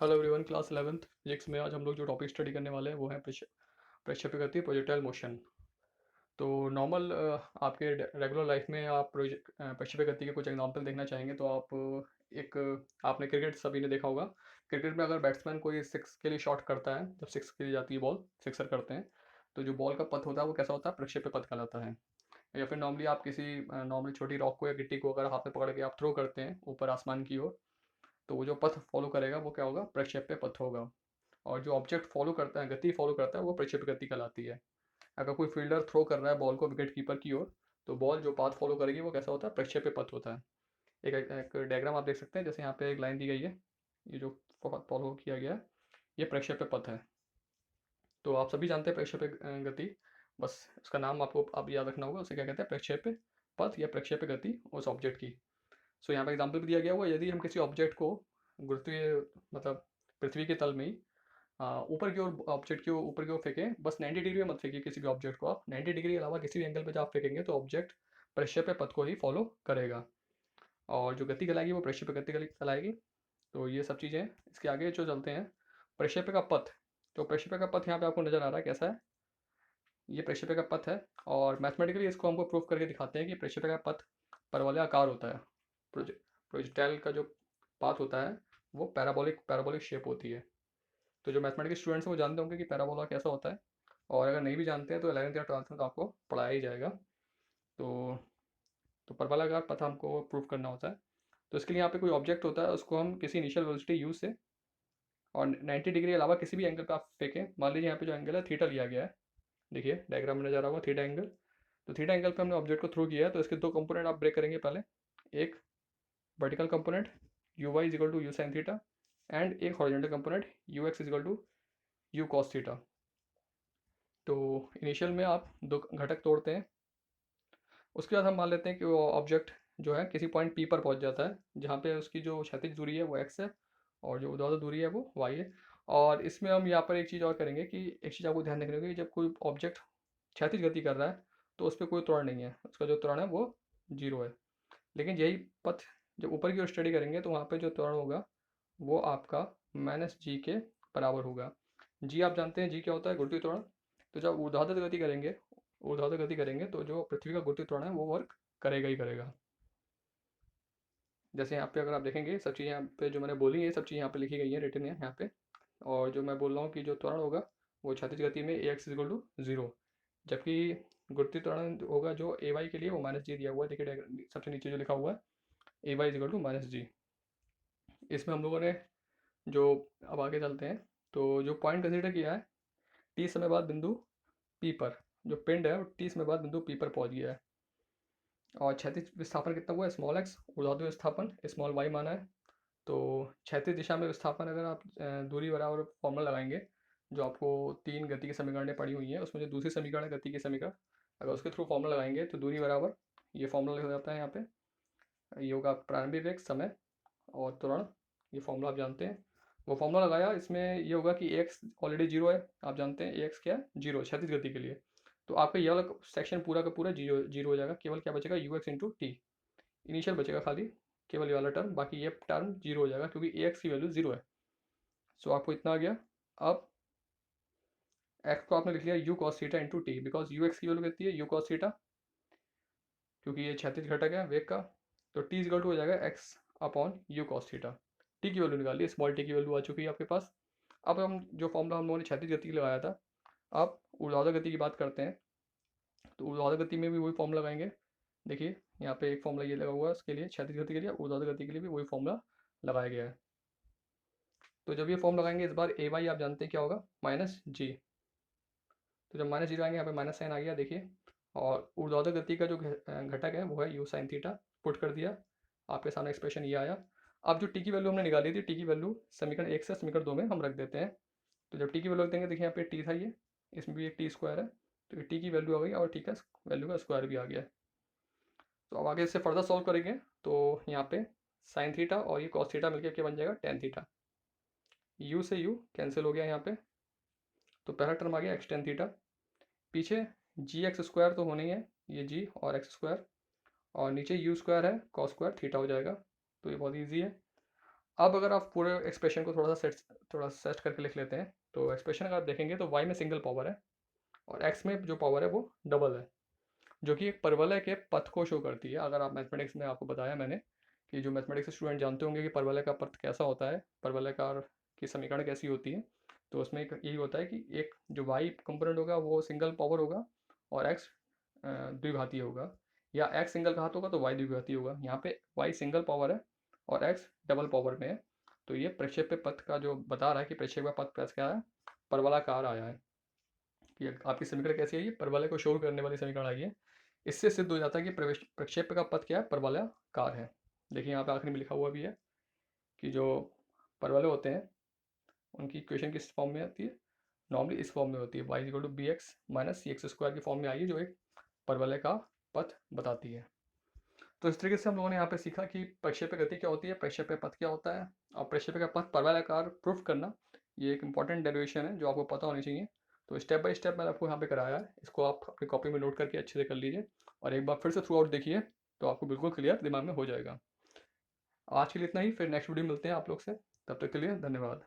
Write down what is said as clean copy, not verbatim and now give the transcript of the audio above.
Hello everyone, class 11th physics में आज हम लोग जो टॉपिक स्टडी करने वाले हैं वो है प्रक्षेप्य गति, प्रोजेक्टाइल मोशन। तो नॉर्मल आपके रेगुलर लाइफ में आप प्रक्षेप्य गति के कुछ एग्जांपल देखना चाहेंगे तो आप एक आपने क्रिकेट सभी ने देखा होगा। क्रिकेट में अगर बैट्समैन कोई सिक्स के लिए शॉट करता है, जब सिक्स के लिए जाती है बॉल, सिक्सर करते हैं, तो जो बॉल का पथ होता है वो कैसा होता है? प्रक्षेप्य पथ कहलाता है। या फिर नॉर्मली आप किसी नॉर्मली छोटी रॉक को या गिट्टी को अगर हाथ में पकड़ के आप थ्रो करते हैं ऊपर आसमान की ओर, तो वो जो पथ फॉलो करेगा वो क्या होगा? प्रक्षेप्य पथ होगा। और जो ऑब्जेक्ट फॉलो करता है, गति फॉलो करता है, वो प्रक्षेप्य गति कहलाती है। अगर कोई फील्डर थ्रो कर रहा है बॉल को विकेट कीपर की ओर, तो बॉल जो पाथ फॉलो करेगी वो कैसा होता है? प्रक्षेप्य पथ होता है। एक डायग्राम आप देख सकते हैं, जैसे यहाँ पे एक लाइन दी गई है, ये जो फॉलो किया गया है ये प्रक्षेप्य पथ है। तो आप सभी जानते हैं प्रक्षेप्य गति, बस उसका नाम आपको अब याद रखना होगा, उसे क्या कहते हैं? प्रक्षेप्य पथ या प्रक्षेप्य गति उस ऑब्जेक्ट की। सो यहाँ पे एग्जाम्पल भी दिया गया हुआ है, यदि हम किसी ऑब्जेक्ट को गुरुत्वीय मतलब पृथ्वी के तल में ही ऊपर की ओर, ऑब्जेक्ट के ऊपर की ओर फेंकें, बस 90 डिग्री में मत फेंकिए किसी भी ऑब्जेक्ट को। आप 90 डिग्री के अलावा किसी भी एंगल पे जब आप फेंकेंगे तो ऑब्जेक्ट प्रक्षेप्य पथ को ही फॉलो करेगा, और जो गति कहलाएगी वो प्रक्षेप्य गति कहलाएगी। तो ये सब चीज़ें, इसके आगे जो चलते हैं, प्रक्षेप्य का पथ। तो प्रक्षेप्य का पथ यहाँ पे आपको नजर आ रहा है कैसा है? ये प्रक्षेप्य का पथ है, और मैथमेटिकली इसको हमको प्रूव करके दिखाते हैं कि प्रक्षेप्य का पथ परवलयाकार होता है। प्रोजेक्टाइल का जो पाथ होता है वो पैराबोलिक पैराबोलिक शेप होती है। तो जो मैथमेटिक्स स्टूडेंट्स हैं वो जानते होंगे कि पैराबोला कैसा होता है, और अगर नहीं भी जानते हैं तो 11th या 12th में तो आपको पढ़ाया ही जाएगा। तो परवलयाकार पथ हमको प्रूव करना होता है। तो इसके लिए यहाँ पे कोई ऑब्जेक्ट होता है, उसको हम किसी इनिशियल वेलोसिटी यू से और 90 डिग्री के अलावा किसी भी एंगल पे आप फेंकें। मान लीजिए यहाँ पे जो एंगल है थीटा लिया गया है, देखिए डायग्राम में नजर आ होगा थीटा एंगल। तो थीटा एंगल पे हमने ऑब्जेक्ट को थ्रो किया है, तो इसके दो कंपोनेंट आप ब्रेक करेंगे पहले। एक vertical component U Y is equal to U sine theta, and एक horizontal component U X is equal to U cos theta. तो इनिशियल में आप दो घटक तोड़ते हैं, उसके बाद हम मान लेते हैं कि वो ऑब्जेक्ट जो है किसी पॉइंट पी पर पहुंच जाता है, जहाँ पे उसकी जो क्षैतिज दूरी है वो एक्स है, और जो ऊर्ध्वाधर दूरी है वो वाई है। और इसमें हम यहाँ पर एक चीज़ और करेंगे कि एक चीज़ आपको ध्यान रखनी होगी, जब कोई ऑब्जेक्ट क्षैतिज गति कर रहा है तो उस पर कोई त्वरण नहीं है, उसका जो त्वरण है वो जीरो है। लेकिन यही पथ जब ऊपर की ओर स्टडी करेंगे तो वहाँ पे जो त्वरण होगा वो आपका माइनस जी के बराबर होगा। जी आप जानते हैं, जी क्या होता है? गुरुत्वीय त्वरण। तो जब ऊर्ध्वाधर गति करेंगे तो जो पृथ्वी का गुरुत्वीय त्वरण है वो वर्क करेगा ही करेगा। जैसे यहाँ पे अगर आप देखेंगे सब चीज़ यहाँ पे जो मैंने बोली है, सब चीज़ यहाँ पे लिखी गई है, रिटर्न है यहाँ पे। और जो मैं बोल रहा हूँ कि जो त्वरण होगा वो क्षैतिज गति में ए एक्स इक्वल टू जीरो, जबकि गुरुत्वीय त्वरण होगा जो ए वाई के लिए वो माइनस जी दिया हुआ है। देखिए सबसे नीचे जो लिखा हुआ है ए वाई इक्वल टू माइनस जी। इसमें हम लोगों ने जो, अब आगे चलते हैं, तो जो पॉइंट कंसिडर किया है, टी समय बाद बिंदु पी पर जो पिंड है वो टी समय बाद बिंदु पी पर पहुंच गया है। और क्षैतिज विस्थापन कितना हुआ है? Small x. ऊर्ध्वाधर विस्थापन स्मॉल वाई माना है। तो क्षैतिज दिशा में विस्थापन, अगर आप दूरी बराबर फॉर्मूला लगाएंगे, जो आपको तीन गति की समीकरणें पड़ी हुई हैं उसमें जो दूसरी समीकरण है गति की समीकरण, अगर उसके थ्रू फॉर्मूला लगाएंगे तो दूरी बराबर ये फॉर्मूला हो जाता है यहाँ पे, ये होगा प्रारंभिक वेग समय और त्वरण। ये फॉर्मूला आप जानते हैं। वो फॉर्मूला लगाया, इसमें ये होगा कि एक्स ऑलरेडी जीरो है, आप जानते हैं एक्स क्या है? जीरो, क्षैतिज गति के लिए। तो आपका ये वाला सेक्शन पूरा का पूरा जीरो जीरो हो जाएगा, केवल क्या बचेगा? You x into T initial बचेगा खाली, केवल ये वाला टर्म, बाकी ये टर्म जीरो हो जाएगा क्योंकि ए एक्स की वैल्यू जीरो है। सो आपको इतना आ गया। अब एक्स को आपने लिख लिया you cos theta into T, because you x की वैल्यू कितनी है? यू कॉस थीटा, क्योंकि ये क्षैतिज घटक है वेग का। तो टी इजगल टू हो जाएगा x upon you cos theta. T की वैल्यू निकालिए, स्मॉल टी की वैल्यू आ चुकी है आपके पास। अब हम जो फॉर्मूला हम लोगों ने क्षैतिज गति के लिए लगाया था, अब ऊर्ध्वाधर गति की बात करते हैं। तो ऊर्ध्वाधर गति में भी वही फॉर्मूला लगाएंगे। देखिए यहाँ पे एक फॉर्मूला ये लगा हुआ है उसके लिए, क्षैतिज गति के लिए। ऊर्ध्वाधर गति के लिए भी वही फॉर्मूला लगाया गया है। तो जब ये फॉर्म लगाएंगे इस बार ए वाई आप जानते हैं क्या होगा? माइनस जी। तो जब माइनस जी लगाएंगे यहाँ पे माइनस साइन आ गया, देखिए। और ऊर्ध्वाधर गति का जो घटक है वो है यू साइन थीटा, पुट कर दिया, आपके सामने एक्सप्रेशन ये आया। अब जो टी की वैल्यू हमने निकाली थी, टी की वैल्यू समीकरण एक से समीकरण दो में हम रख देते हैं। तो जब टी की वैल्यू रख देंगे, देखिए यहाँ पे टी था, ये इसमें भी एक टी स्क्वायर है, तो ये टी की वैल्यू आ गई और टी का वैल्यू का स्क्वायर भी आ गया। तो अब आगे इससे फर्दर सॉल्व करेंगे, तो यहाँ पे साइन थीटा और ये कॉस थीटा मिलकर क्या बन जाएगा? Tan theta. यू से यू कैंसिल हो गया यहाँ पे, तो पहला टर्म आ गया एक्स टेन थीटा। पीछे जी एक्स स्क्वायर तो होना ही है, ये जी और एक्स स्क्वायर, और नीचे यू स्क्वायर है, कॉस स्क्वायर थीटा हो जाएगा। तो ये बहुत ईजी है। अब अगर आप पूरे एक्सप्रेशन को थोड़ा सेट करके लिख लेते हैं, तो एक्सप्रेशन अगर आप देखेंगे तो y में सिंगल पावर है और x में जो पावर है वो डबल है, जो कि एक परवलय के पथ को शो करती है। अगर आप मैथमेटिक्स में आपको बताया मैंने कि जो मैथमेटिक्स के स्टूडेंट जानते होंगे कि परवलय का पथ कैसा होता है, परवलयकार की समीकरण कैसी होती है, तो उसमें एक यही होता है कि एक जो y कंपोनेंट होगा वो सिंगल पावर होगा और x द्विघाती होगा, या x सिंगल घात होगा तो y द्विघाती होगा। यहाँ पे y सिंगल पावर है और x डबल पावर में है, तो ये प्रक्षेप्य पथ का जो बता रहा है कि प्रक्षेप्य पथ कैसे क्या है, परवलाकार आया है कि आपकी समीकरण कैसी है, ये परवलय को शो करने वाली समीकरण आई है। इससे सिद्ध हो जाता है कि प्रक्षेप्य का पथ क्या है, परवलयाकार है। देखिए यहाँ पे आखिरी में लिखा हुआ भी है कि जो परवलय होते हैं उनकी इक्वेशन किस फॉर्म में आती है, नॉर्मली इस फॉर्म में होती है, y equal to b x minus c x square की फॉर्म में आई है, जो एक परवलय का पथ बताती है। तो इस तरीके से हम लोगों ने यहाँ पे सीखा कि प्रक्षेप्य गति क्या होती है, प्रक्षेप्य पथ क्या होता है, और प्रक्षेप्य का पथ परवलयाकार प्रूफ करना, ये एक इंपॉर्टेंट डेरिवेशन है जो आपको पता होनी चाहिए। तो स्टेप बाय स्टेप मैंने आपको यहाँ पे कराया है, इसको आप अपनी कॉपी में नोट करके अच्छे से कर लीजिए और एक बार फिर से थ्रू आउट देखिए, तो आपको बिल्कुल क्लियर दिमाग में हो जाएगा। आज के लिए इतना ही, फिर नेक्स्ट वीडियो मिलते हैं आप लोग से, तब तक के लिए धन्यवाद।